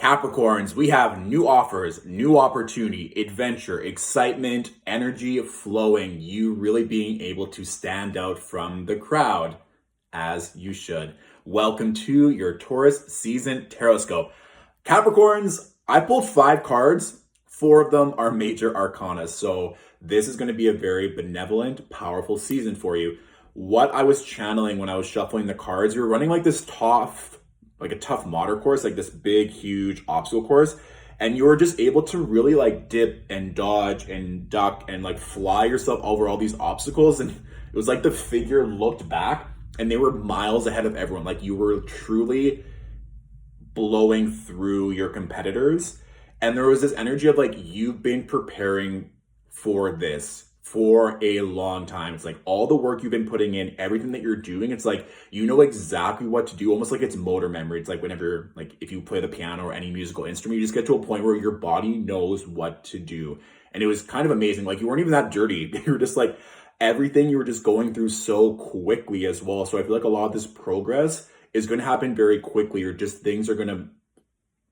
Capricorns, we have new offers, new opportunity, adventure, excitement, energy flowing, you really being able to stand out from the crowd as you should. Welcome to your Taurus season Tarotscope. Capricorns, I pulled 5 cards. 4 of them are major arcana. So this is going to be a very benevolent, powerful season for you. What I was channeling when I was shuffling the cards, you're running like this tough modder course, like this big, huge obstacle course. And you were just able to really like dip and dodge and duck and like fly yourself over all these obstacles. And it was like the figure looked back and they were miles ahead of everyone. Like you were truly blowing through your competitors. And there was this energy of like, you've been preparing for this for a long time. It's like all the work you've been putting in, everything that you're doing, it's like you know exactly what to do, almost like it's motor memory. It's like whenever, like if you play the piano or any musical instrument, you just get to a point where your body knows what to do. And it was kind of amazing. Like you weren't even that dirty. You were just like everything you were just going through so quickly as well. So I feel like a lot of this progress is going to happen very quickly, or just things are going to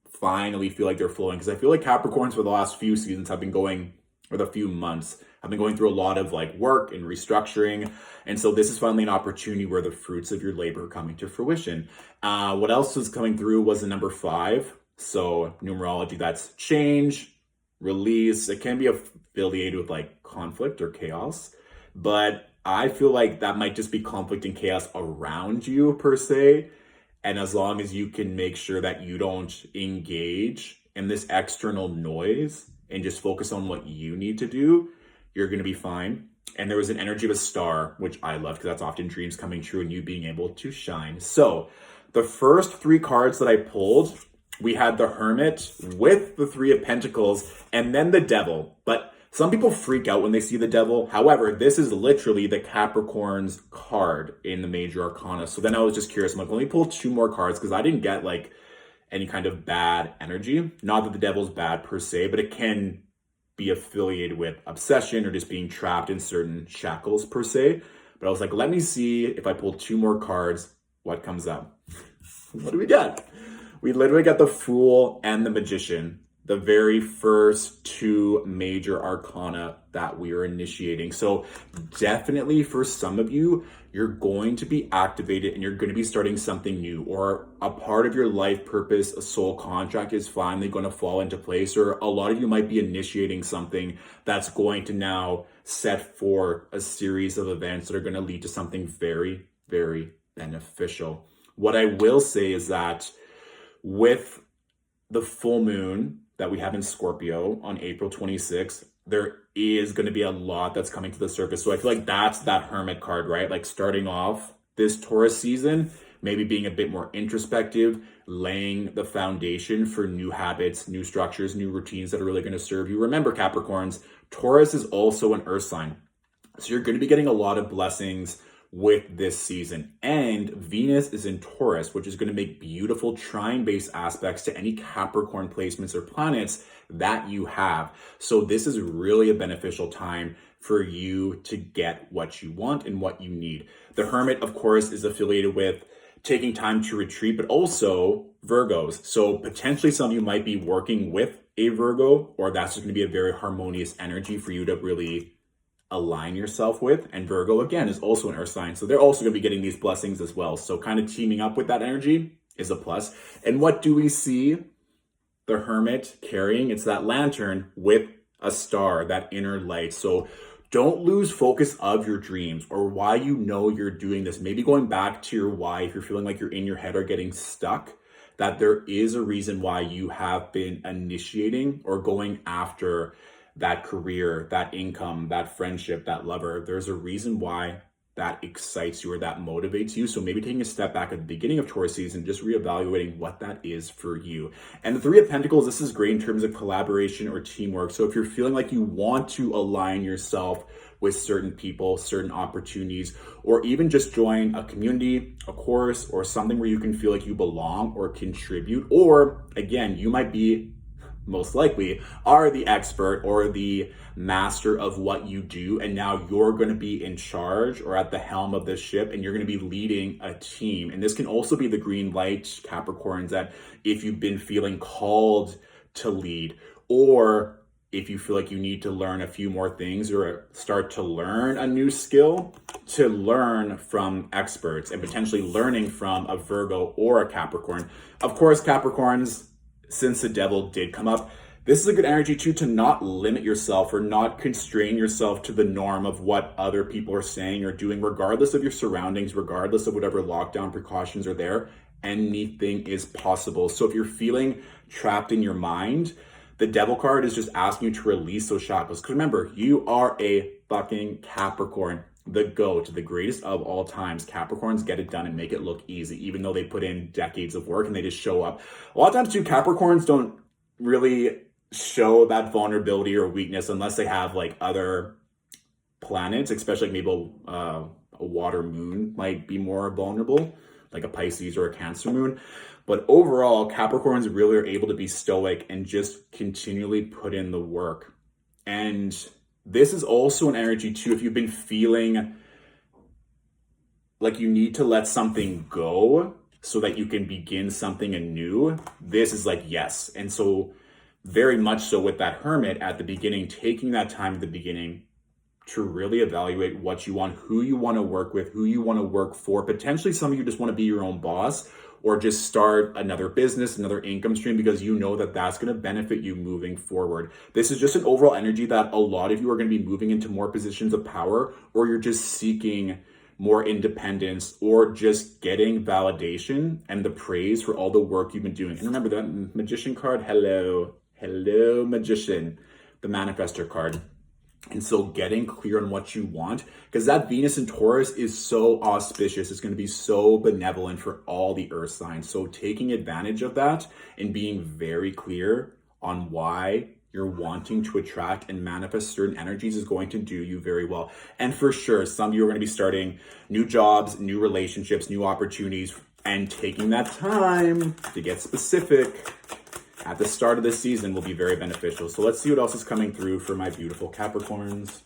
finally feel like they're flowing. Because I feel like Capricorns for the last few seasons have been going, or the few months, I've been going through a lot of like work and restructuring. And so this is finally an opportunity where the fruits of your labor are coming to fruition. What else was coming through was the number 5. So numerology, that's change, release. It can be affiliated with like conflict or chaos, but I feel like that might just be conflict and chaos around you per se. And as long as you can make sure that you don't engage in this external noise and just focus on what you need to do, you're going to be fine. And there was an energy of a star, which I love because that's often dreams coming true and you being able to shine. So the first 3 cards that I pulled, we had the Hermit with the 3 of Pentacles and then the Devil. But some people freak out when they see the Devil. However, this is literally the Capricorn's card in the major arcana. So then I was just curious. I'm like, let me pull 2 more cards because I didn't get like any kind of bad energy. Not that the Devil's bad per se, but it can be affiliated with obsession or just being trapped in certain shackles per se. But I was like, let me see if I pull 2 more cards, what comes up. What do we get? We literally got the Fool and the Magician, the very first 2 major arcana that we are initiating. So definitely for some of you, you're going to be activated and you're going to be starting something new, or a part of your life purpose, a soul contract is finally going to fall into place, or a lot of you might be initiating something that's going to now set for a series of events that are going to lead to something very, very beneficial. What I will say is that with the full moon that we have in Scorpio on April 26th, there is going to be a lot that's coming to the surface. So I feel like that's that Hermit card, right? Like starting off this Taurus season, maybe being a bit more introspective, laying the foundation for new habits, new structures, new routines that are really going to serve you. Remember, Capricorns, Taurus is also an earth sign. So you're going to be getting a lot of blessings with this season. And Venus is in Taurus, which is going to make beautiful trine-based aspects to any Capricorn placements or planets that you have. So this is really a beneficial time for you to get what you want and what you need. The Hermit, of course, is affiliated with taking time to retreat, but also Virgos. So potentially some of you might be working with a Virgo, or that's just going to be a very harmonious energy for you to really align yourself with. And Virgo, again, is also an earth sign. So they're also going to be getting these blessings as well. So kind of teaming up with that energy is a plus. And what do we see the Hermit carrying? It's that lantern with a star, that inner light. So don't lose focus of your dreams or why you know you're doing this. Maybe going back to your why, if you're feeling like you're in your head or getting stuck, that there is a reason why you have been initiating or going after that career, that income, that friendship, that lover. There's a reason why that excites you or that motivates you. So maybe taking a step back at the beginning of Taurus season, just reevaluating what that is for you. And the 3 of Pentacles, this is great in terms of collaboration or teamwork. So if you're feeling like you want to align yourself with certain people, certain opportunities, or even just join a community, a course, or something where you can feel like you belong or contribute, or again, you might be most likely are the expert or the master of what you do, and now you're going to be in charge or at the helm of this ship, and you're going to be leading a team. And this can also be the green light, Capricorns, that if you've been feeling called to lead, or if you feel like you need to learn a few more things or start to learn a new skill, to learn from experts and potentially learning from a Virgo or a Capricorn. Of course, Capricorns, since the devil did come up, this is a good energy too, to not limit yourself or not constrain yourself to the norm of what other people are saying or doing, regardless of your surroundings, regardless of whatever lockdown precautions are there. Anything is possible. So if you're feeling trapped in your mind, the devil card is just asking you to release those shackles. Because remember, you are a fucking Capricorn, the GOAT, the greatest of all times. Capricorns get it done and make it look easy, even though they put in decades of work and they just show up. A lot of times too, Capricorns don't really show that vulnerability or weakness unless they have like other planets, especially maybe a water moon might be more vulnerable, like a Pisces or a Cancer moon. But overall, Capricorns really are able to be stoic and just continually put in the work. And this is also an energy too, if you've been feeling like you need to let something go so that you can begin something anew, this is like yes. And so very much so with that Hermit at the beginning, taking that time at the beginning to really evaluate what you want, who you want to work with, who you want to work for. Potentially some of you just want to be your own boss, or just start another business, another income stream, because you know that that's going to benefit you moving forward. This is just an overall energy that a lot of you are going to be moving into more positions of power, or you're just seeking more independence, or just getting validation and the praise for all the work you've been doing. And remember that Magician card, hello Magician, the Manifestor card. And so getting clear on what you want, because that Venus in Taurus is so auspicious. It's going to be so benevolent for all the earth signs. So taking advantage of that and being very clear on why you're wanting to attract and manifest certain energies is going to do you very well. And for sure, some of you are going to be starting new jobs, new relationships, new opportunities, and taking that time to get specific at the start of this season will be very beneficial. So let's see what else is coming through for my beautiful Capricorns.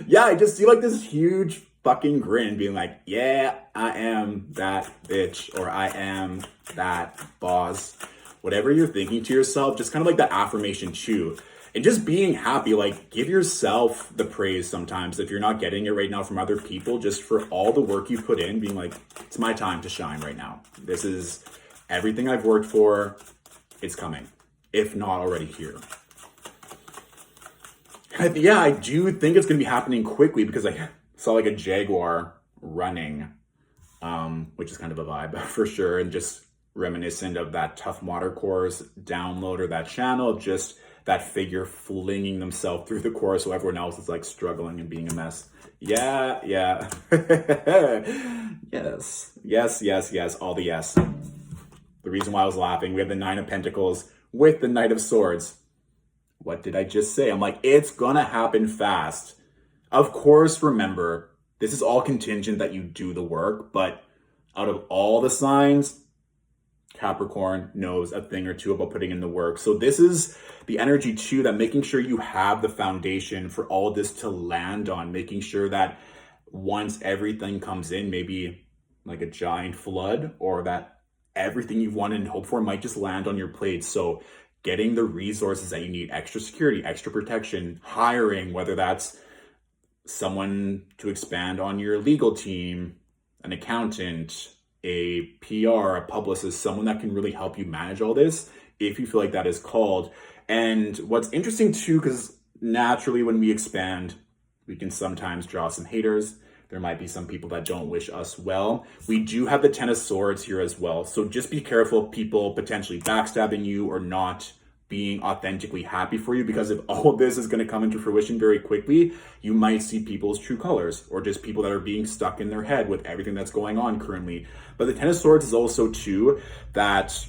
Yeah, I just see like this huge fucking grin being like, yeah, I am that bitch, or I am that boss. Whatever you're thinking to yourself, just kind of like that affirmation too. And just being happy, like give yourself the praise sometimes if you're not getting it right now from other people, just for all the work you put in, being like, it's my time to shine right now. This is everything I've worked for. It's coming, if not already here. Yeah, I do think it's going to be happening quickly, because I saw like a jaguar running, which is kind of a vibe for sure, and just reminiscent of that Tough Mudder course download or that channel, just that figure flinging themselves through the course so everyone else is like struggling and being a mess. Yeah. Yes, all the yes. The reason why I was laughing, we have the Nine of Pentacles with the Knight of Swords. What did I just say? I'm like, it's gonna happen fast. Of course, remember, this is all contingent that you do the work, but out of all the signs, Capricorn knows a thing or two about putting in the work. So this is the energy too, that making sure you have the foundation for all this to land on, making sure that once everything comes in, maybe like a giant flood, or that everything you've wanted and hoped for might just land on your plate. So getting the resources that you need, extra security, extra protection, hiring, whether that's someone to expand on your legal team, an accountant, a PR, a publicist, someone that can really help you manage all this if you feel like that is called. And what's interesting too, because naturally when we expand, we can sometimes draw some haters. There might be some people that don't wish us well. We do have the Ten of Swords here as well. So just be careful of people potentially backstabbing you or not being authentically happy for you, because if all of this is going to come into fruition very quickly, you might see people's true colors, or just people that are being stuck in their head with everything that's going on currently. But the Ten of Swords is also too that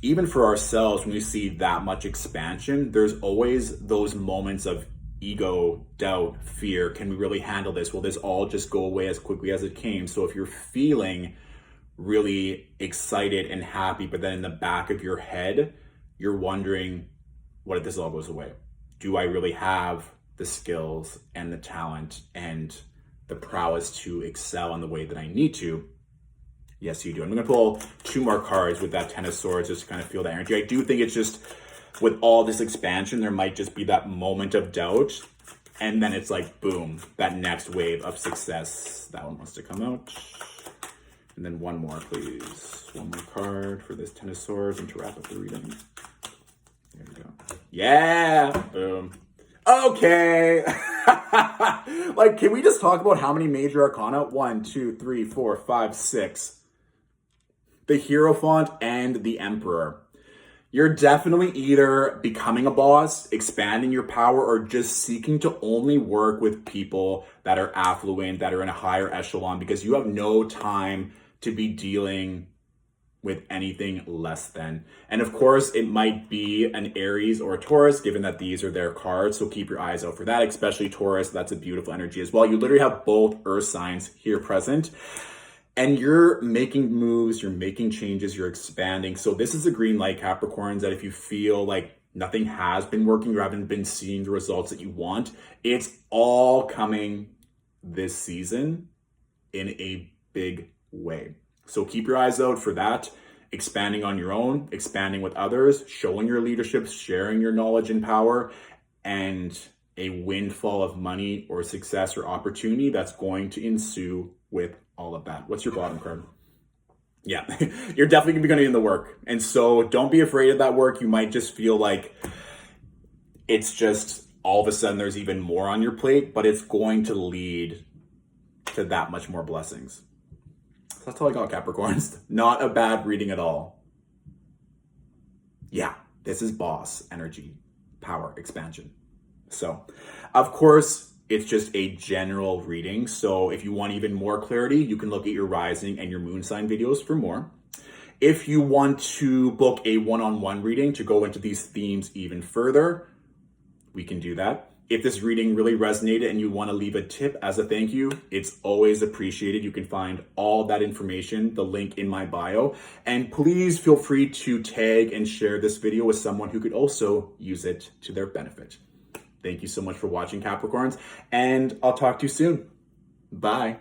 even for ourselves, when we see that much expansion, there's always those moments of ego, doubt, fear. Can we really handle this? Will this all just go away as quickly as it came? So if you're feeling really excited and happy, but then in the back of your head, you're wondering, what if this all goes away? Do I really have the skills and the talent and the prowess to excel in the way that I need to? Yes, you do. I'm going to pull 2 more cards with that Ten of Swords just to kind of feel that energy. I do think it's just, with all this expansion, there might just be that moment of doubt. And then it's like, boom, that next wave of success. That one wants to come out. And then 1 more, please. 1 more card for this Ten of Swords and to wrap up the reading. There we go. Yeah, boom. Okay. Like, can we just talk about how many major arcana? 1, 2, 3, 4, 5, 6. The Hierophant and the Emperor. You're definitely either becoming a boss, expanding your power, or just seeking to only work with people that are affluent, that are in a higher echelon, because you have no time to be dealing with anything less than. And of course, it might be an Aries or a Taurus, given that these are their cards. So keep your eyes out for that, especially Taurus. That's a beautiful energy as well. You literally have both earth signs here present. And you're making moves, you're making changes, you're expanding. So this is a green light, Capricorns, that if you feel like nothing has been working or haven't been seeing the results that you want, it's all coming this season in a big way. So keep your eyes out for that. Expanding on your own, expanding with others, showing your leadership, sharing your knowledge and power, and a windfall of money or success or opportunity that's going to ensue with all of that. What's your bottom card? Yeah, you're definitely going to be putting in the work. And so don't be afraid of that work. You might just feel like it's just all of a sudden there's even more on your plate, but it's going to lead to that much more blessings. So that's all I got, Capricorns. Not a bad reading at all. Yeah, this is boss energy, power, expansion. So, of course, it's just a general reading. So if you want even more clarity, you can look at your rising and your moon sign videos for more. If you want to book a one-on-one reading to go into these themes even further, we can do that. If this reading really resonated and you want to leave a tip as a thank you, it's always appreciated. You can find all that information, the link in my bio. And please feel free to tag and share this video with someone who could also use it to their benefit. Thank you so much for watching, Capricorns, and I'll talk to you soon. Bye.